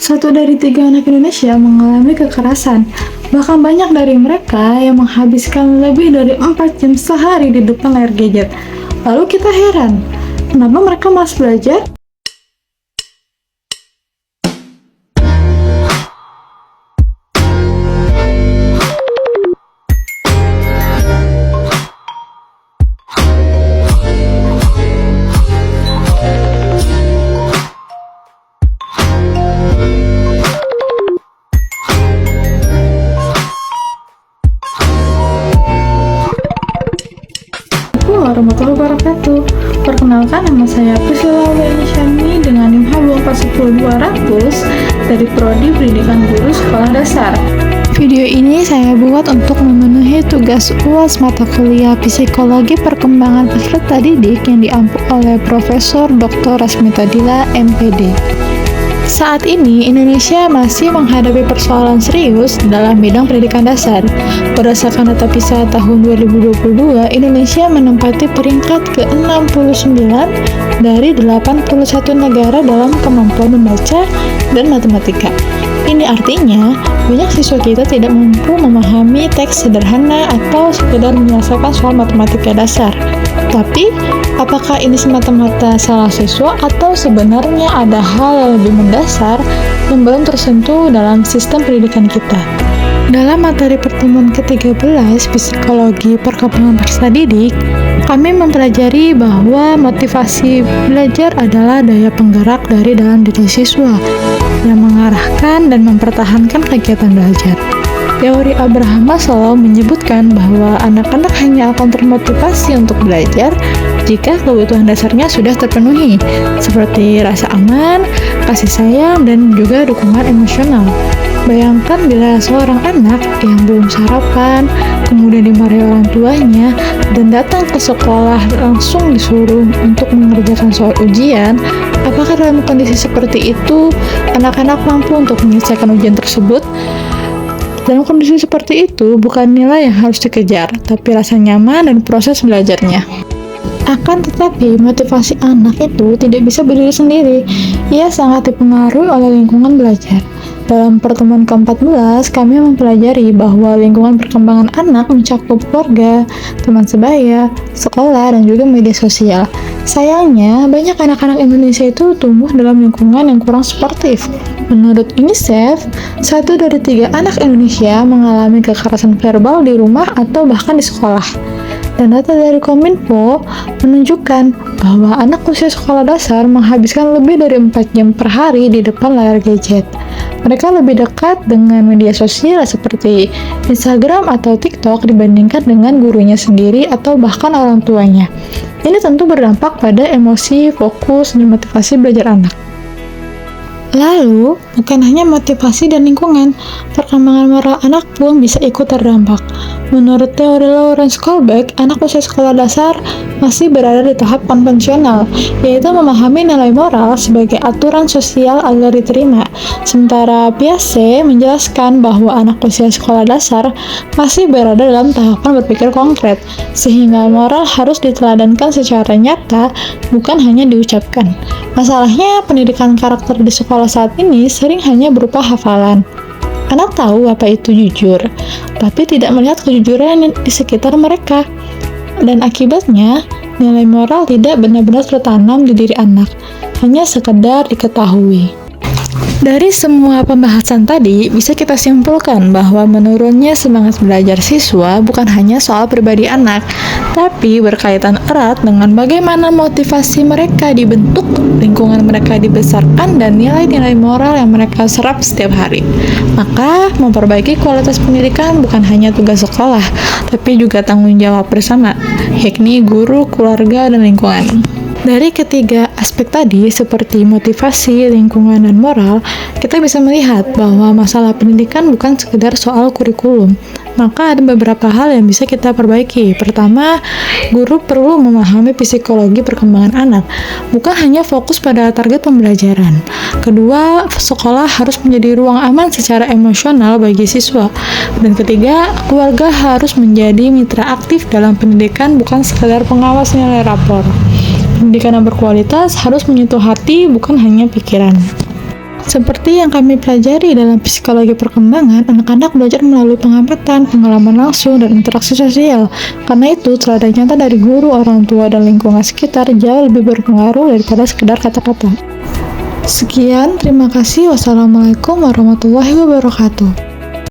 Satu dari tiga anak Indonesia mengalami kekerasan. Bahkan banyak dari mereka yang menghabiskan lebih dari 4 jam sehari di depan layar gadget. Lalu kita heran, kenapa mereka malas belajar? Warahmatullahi wabarakatuh. Perkenalkan, nama saya Priscilla Syami dengan NIM H2410200 dari Prodi Pendidikan Guru Sekolah Dasar. Video ini saya buat untuk memenuhi tugas UAS mata kuliah Psikologi Perkembangan Peserta Didik yang diampu oleh Profesor Dr. Rasmita Dila, MPD. Saat ini, Indonesia masih menghadapi persoalan serius dalam bidang pendidikan dasar. Berdasarkan data PISA tahun 2022, Indonesia menempati peringkat ke-69 dari 81 negara dalam kemampuan membaca dan matematika. Ini artinya, banyak siswa kita tidak mampu memahami teks sederhana atau sekedar menyelesaikan soal matematika dasar. Tapi, apakah ini semata-mata salah siswa atau sebenarnya ada hal yang lebih mendasar yang belum tersentuh dalam sistem pendidikan kita? Dalam materi pertemuan ke-13 Psikologi Perkembangan Peserta Didik, kami mempelajari bahwa motivasi belajar adalah daya penggerak dari dalam diri siswa yang mengarahkan dan mempertahankan kegiatan belajar. Teori Abraham Maslow menyebutkan bahwa anak-anak hanya akan termotivasi untuk belajar jika kebutuhan dasarnya sudah terpenuhi, seperti rasa aman, kasih sayang, dan juga dukungan emosional. Bayangkan bila seorang anak yang belum sarapan, kemudian dimarahi orang tuanya, dan datang ke sekolah langsung disuruh untuk mengerjakan soal ujian, apakah dalam kondisi seperti itu, anak-anak mampu untuk menyelesaikan ujian tersebut? Dalam kondisi seperti itu, bukan nilai yang harus dikejar, tapi rasa nyaman dan proses belajarnya. Akan tetapi, motivasi anak itu tidak bisa berdiri sendiri. Ia sangat dipengaruhi oleh lingkungan belajar. Dalam pertemuan ke-14, kami mempelajari bahwa lingkungan perkembangan anak mencakup keluarga, teman sebaya, sekolah, dan juga media sosial. Sayangnya, banyak anak-anak Indonesia itu tumbuh dalam lingkungan yang kurang sportif. Menurut UNICEF, 1 dari 3 anak Indonesia mengalami kekerasan verbal di rumah atau bahkan di sekolah. Dan data dari Kominfo menunjukkan bahwa anak usia sekolah dasar menghabiskan lebih dari 4 jam per hari di depan layar gadget. Mereka lebih dekat dengan media sosial seperti Instagram atau TikTok dibandingkan dengan gurunya sendiri atau bahkan orang tuanya. Ini tentu berdampak pada emosi, fokus, dan motivasi belajar anak. Lalu, bukan hanya motivasi dan lingkungan, perkembangan moral anak pun bisa ikut terdampak. Menurut teori Lawrence Kohlberg, anak usia sekolah dasar masih berada di tahap konvensional, yaitu memahami nilai moral sebagai aturan sosial agar diterima. Sementara Piaget menjelaskan bahwa anak usia sekolah dasar masih berada dalam tahapan berpikir konkret, sehingga moral harus diteladankan secara nyata, bukan hanya diucapkan. Masalahnya, pendidikan karakter di sekolah saat ini sering hanya berupa hafalan. Anak tahu apa itu jujur, tapi tidak melihat kejujuran di sekitar mereka. Dan akibatnya, nilai moral tidak benar-benar tertanam di diri anak, hanya sekedar diketahui. Dari semua pembahasan tadi, bisa kita simpulkan bahwa menurunnya semangat belajar siswa bukan hanya soal pribadi anak, tapi berkaitan erat dengan bagaimana motivasi mereka dibentuk, lingkungan mereka dibesarkan, dan nilai-nilai moral yang mereka serap setiap hari. Maka, memperbaiki kualitas pendidikan bukan hanya tugas sekolah, tapi juga tanggung jawab bersama, yakni guru, keluarga, dan lingkungan. Dari ketiga aspek tadi, seperti motivasi, lingkungan, dan moral, kita bisa melihat bahwa masalah pendidikan bukan sekedar soal kurikulum. Maka ada beberapa hal yang bisa kita perbaiki. Pertama, guru perlu memahami psikologi perkembangan anak, bukan hanya fokus pada target pembelajaran. Kedua, sekolah harus menjadi ruang aman secara emosional bagi siswa. Dan ketiga, keluarga harus menjadi mitra aktif dalam pendidikan, bukan sekedar pengawas nilai rapor. Pendidikan yang berkualitas harus menyentuh hati, bukan hanya pikiran. Seperti yang kami pelajari dalam psikologi perkembangan, anak-anak belajar melalui pengamatan, pengalaman langsung, dan interaksi sosial. Karena itu, teladan nyata dari guru, orang tua, dan lingkungan sekitar jauh lebih berpengaruh daripada sekedar kata-kata. Sekian, terima kasih. Wassalamualaikum warahmatullahi wabarakatuh.